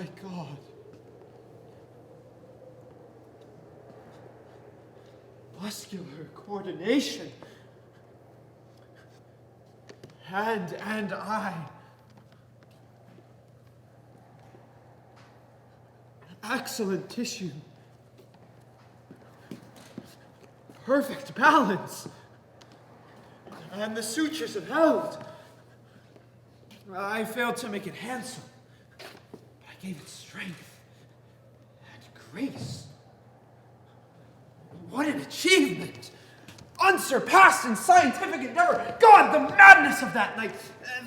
My God. Muscular coordination. Hand and eye. Excellent tissue. Perfect balance. And the sutures have held. I failed to make it handsome. I gave it strength and grace. What an achievement! Unsurpassed in scientific endeavor. God, the madness of that night.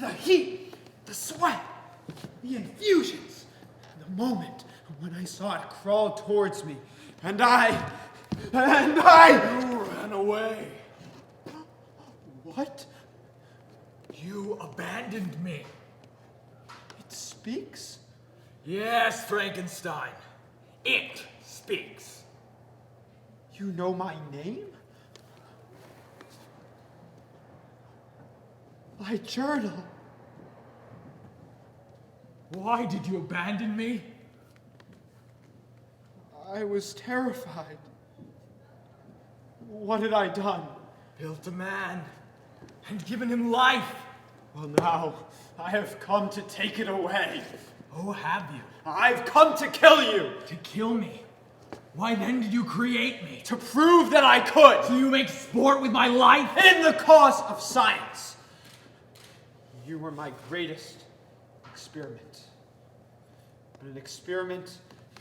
The heat, the sweat, the infusions. The moment when I saw it crawl towards me. And I... You ran away. What? You abandoned me. It speaks? Yes, Frankenstein. It speaks. You know my name? My journal. Why did you abandon me? I was terrified. What had I done? Built a man and given him life. Well, now I have come to take it away. Oh, have you? I've come to kill you. To kill me? Why then did you create me? To prove that I could. So you make sport with my life? In the cause of science. You were my greatest experiment. But an experiment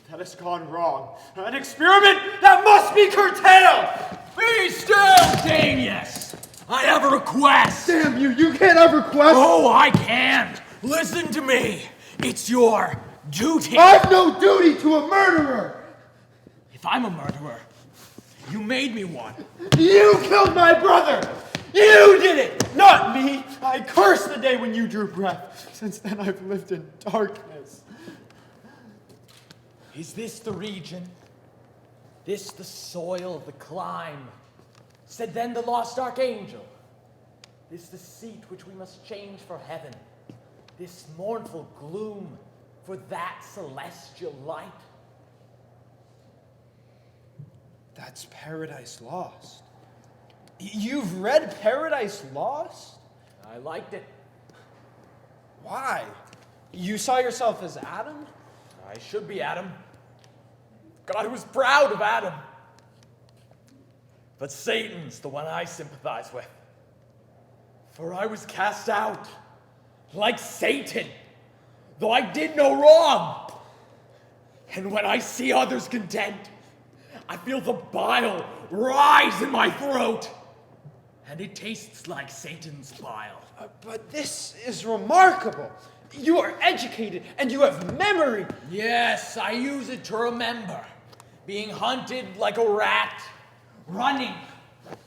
that has gone wrong. An experiment that must be curtailed. Be still, Denis. I have a request. Damn you, you can't have a request. Oh, I can. Listen to me. It's your duty. I've no duty to a murderer. If I'm a murderer, you made me one. You killed my brother. You did it, not me. I curse the day when you drew breath. Since then, I've lived in darkness. Is this the region? This the soil of the clime? Said then the lost archangel. This the seat which we must change for heaven. This mournful gloom for that celestial light. That's Paradise Lost. You've read Paradise Lost? I liked it. Why? You saw yourself as Adam? I should be Adam. God was proud of Adam. But Satan's the one I sympathize with. For I was cast out, like Satan, though I did no wrong. And when I see others content, I feel the bile rise in my throat. And it tastes like Satan's bile. But this is remarkable. You are educated and you have memory. Yes, I use it to remember. Being hunted like a rat, running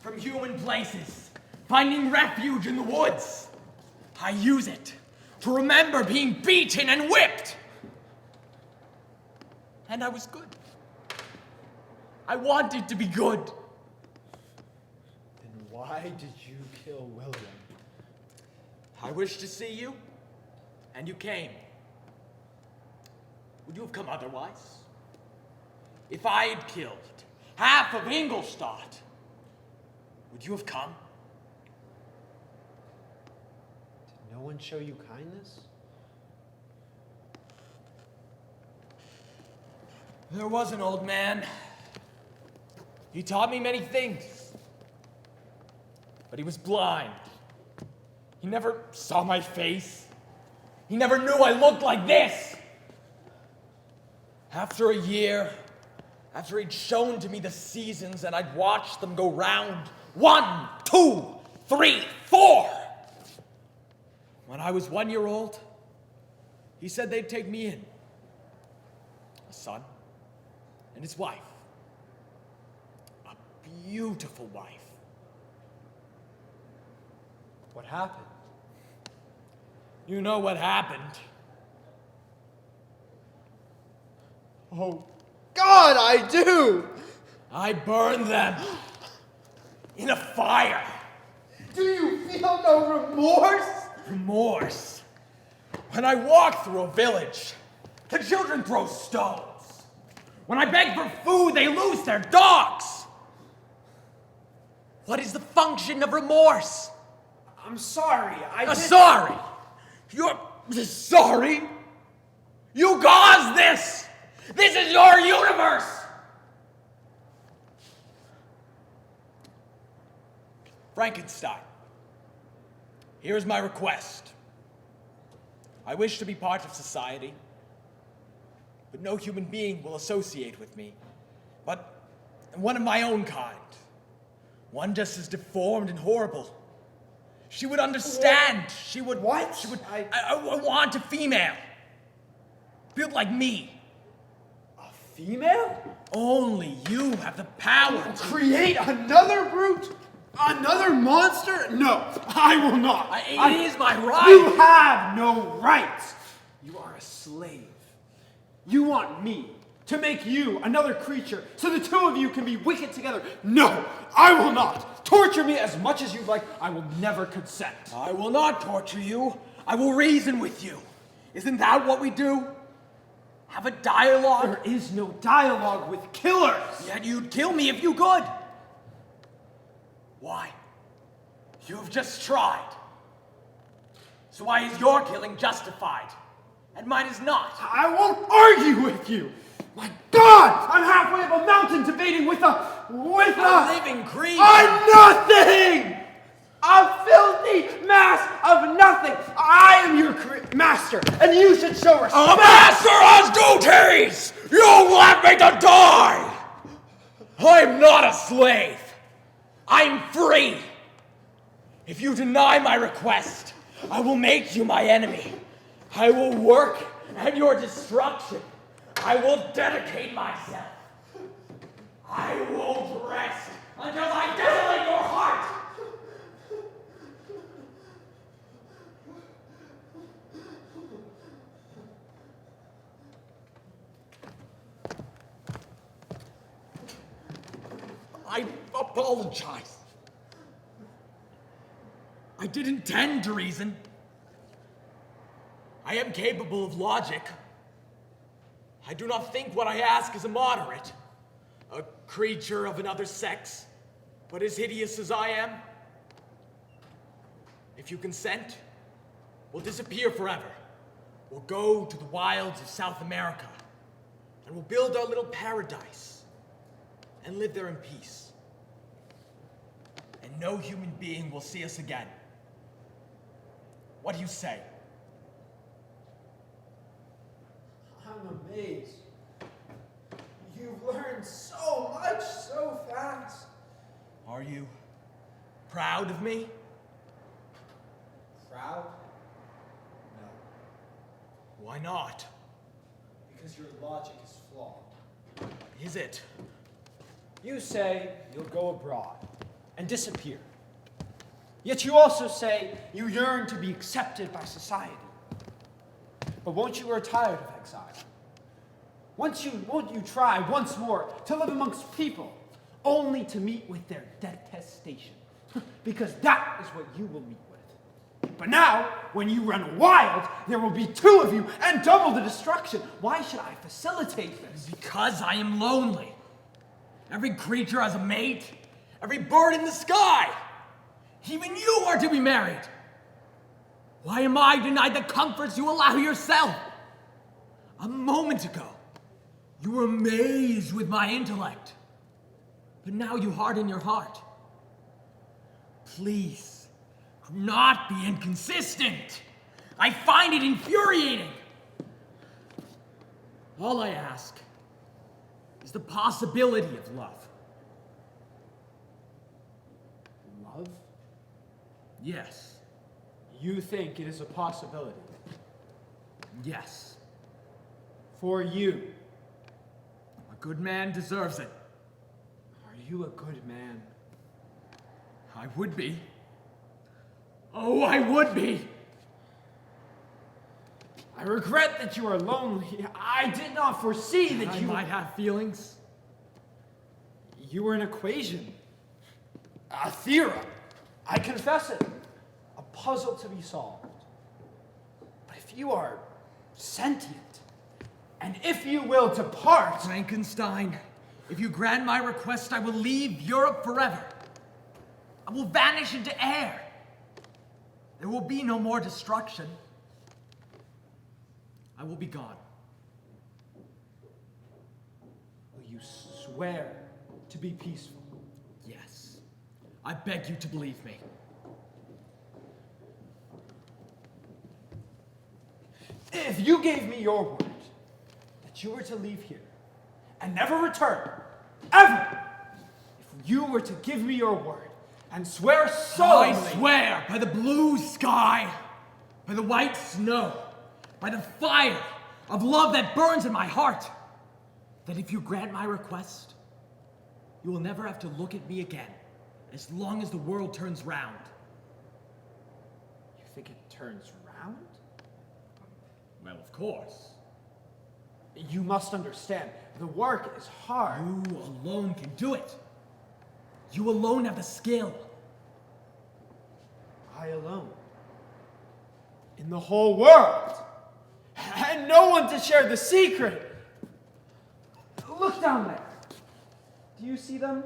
from human places, finding refuge in the woods. I use it to remember being beaten and whipped. And I was good. I wanted to be good. Then why did you kill William? I wished to see you, and you came. Would you have come otherwise? If I had killed half of Ingolstadt, would you have come? Did no one show you kindness? There was an old man. He taught me many things. But he was blind. He never saw my face. He never knew I looked like this. After a year, after he'd shown to me the seasons and I'd watched them go round 1, 2, 3, 4. When I was 1 year old, he said they'd take me in. A son and his wife. A beautiful wife. What happened? You know what happened. Oh, God, I do! I burned them in a fire. Do you feel no remorse? Remorse? When I walk through a village, The children throw stones. When I beg for food, they lose their dogs. What is the function of remorse? I'm sorry. Sorry? You're sorry? You caused this! This is your universe! Frankenstein, here's my request. I wish to be part of society, but no human being will associate with me, but one of my own kind. One just as deformed and horrible. She would understand. She would... What? She would... I want a female. Built like me. A female? Only you have the power to... Create another brute? Another monster? No, I will not. It is my right. You have no rights. You are a slave. You want me to make you another creature so the two of you can be wicked together. No, I will not. Torture me as much as you like. I will never consent. I will not torture you. I will reason with you. Isn't that what we do? Have a dialogue? There is no dialogue with killers. Yet you'd kill me if you could. Why? You have just tried. So why is your killing justified and mine is not? I won't argue with you. My God! I'm halfway up a mountain debating with a living creature. I'm nothing! A filthy mass of nothing. I am your master, and you should show respect. A master has duties! You left me to die! I'm not a slave. I'm free. If you deny my request, I will make you my enemy. I will work at your destruction. I will dedicate myself. I won't rest until I desolate your heart. I apologize. I didn't intend to reason. I am capable of logic. I do not think what I ask is immoderate. A creature of another sex, but as hideous as I am. If you consent, we'll disappear forever. We'll go to the wilds of South America, and we'll build our little paradise, and live there in peace. And no human being will see us again. What do you say? I'm amazed. You've learned so much so fast. Are you proud of me? Proud? No. Why not? Because your logic is flawed. Is it? You say you'll go abroad and disappear. Yet you also say you yearn to be accepted by society. But won't you grow tired of exile? Won't you try once more to live amongst people, only to meet with their detestation? Because that is what you will meet with. But now, when you run wild, there will be two of you and double the destruction. Why should I facilitate this? Because I am lonely. Every creature has a mate. Every bird in the sky. Even you are to be married. Why am I denied the comforts you allow yourself? A moment ago, you were amazed with my intellect. But now you harden your heart. Please, do not be inconsistent. I find it infuriating. All I ask is the possibility of love. Love? Yes. You think it is a possibility? Yes. For you. A good man deserves it. Are you a good man? I would be. Oh, I would be. I regret that you are lonely. I did not foresee that you might have feelings. You were an equation. A theorem. I confess it. A puzzle to be solved. But if you are sentient, And if you will depart... Frankenstein, if you grant my request, I will leave Europe forever. I will vanish into air. There will be no more destruction. I will be gone. Will you swear to be peaceful? Yes. I beg you to believe me. If you gave me your word that you were to leave here and never return, ever, if you were to give me your word and swear solemnly... I swear by the blue sky, by the white snow, by the fire of love that burns in my heart, that if you grant my request, you will never have to look at me again, as long as the world turns round. You think it turns round? Well, of course. You must understand, the work is hard. You alone can do it. You alone have the skill. I alone. In the whole world. And no one to share the secret. Look down there. Do you see them?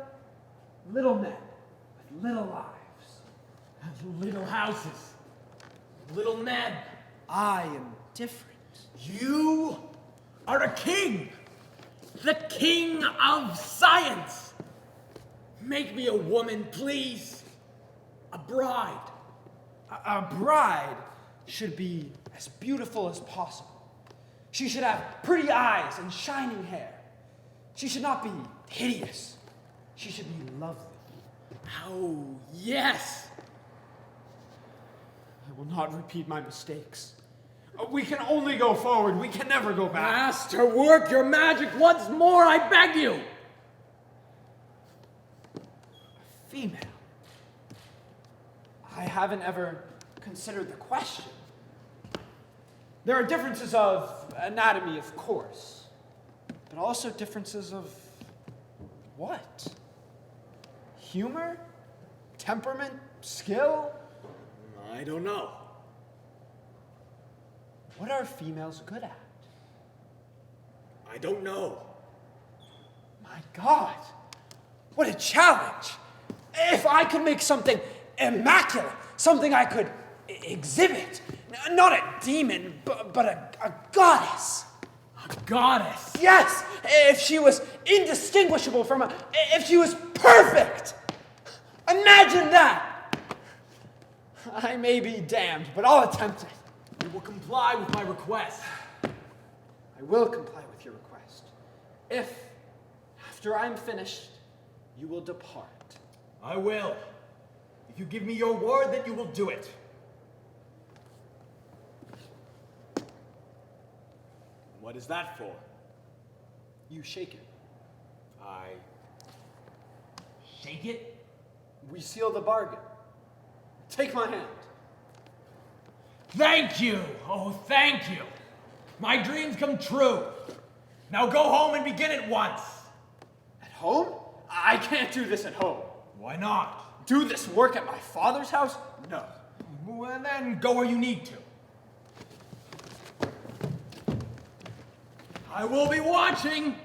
Little men with little lives. Little houses. Little men. I am different. You are a king. The king of science. Make me a woman, please. A bride. A bride should be as beautiful as possible. She should have pretty eyes and shining hair. She should not be hideous. She should be lovely. Oh, yes. I will not repeat my mistakes. We can only go forward. We can never go back. Master, work your magic once more, I beg you. Female. I haven't ever considered the question. There are differences of anatomy, of course, but also differences of what? Humor? Temperament? Skill? I don't know. What are females good at? I don't know. My God, what a challenge! If I could make something immaculate, something I could exhibit, not a demon, but a goddess. A goddess? Yes, if she was indistinguishable from if she was perfect. Imagine that. I may be damned, but I'll attempt it. You will comply with my request. I will comply with your request. If, after I'm finished, you will depart. I will. If you give me your word that you will do it. What is that for? You shake it. I shake it? We seal the bargain. Take my hand. Thank you! Oh, thank you! My dreams come true. Now go home and begin at once. At home? I can't do this at home. Why not? Do this work at my father's house? No. Well, then go where you need to. I will be watching.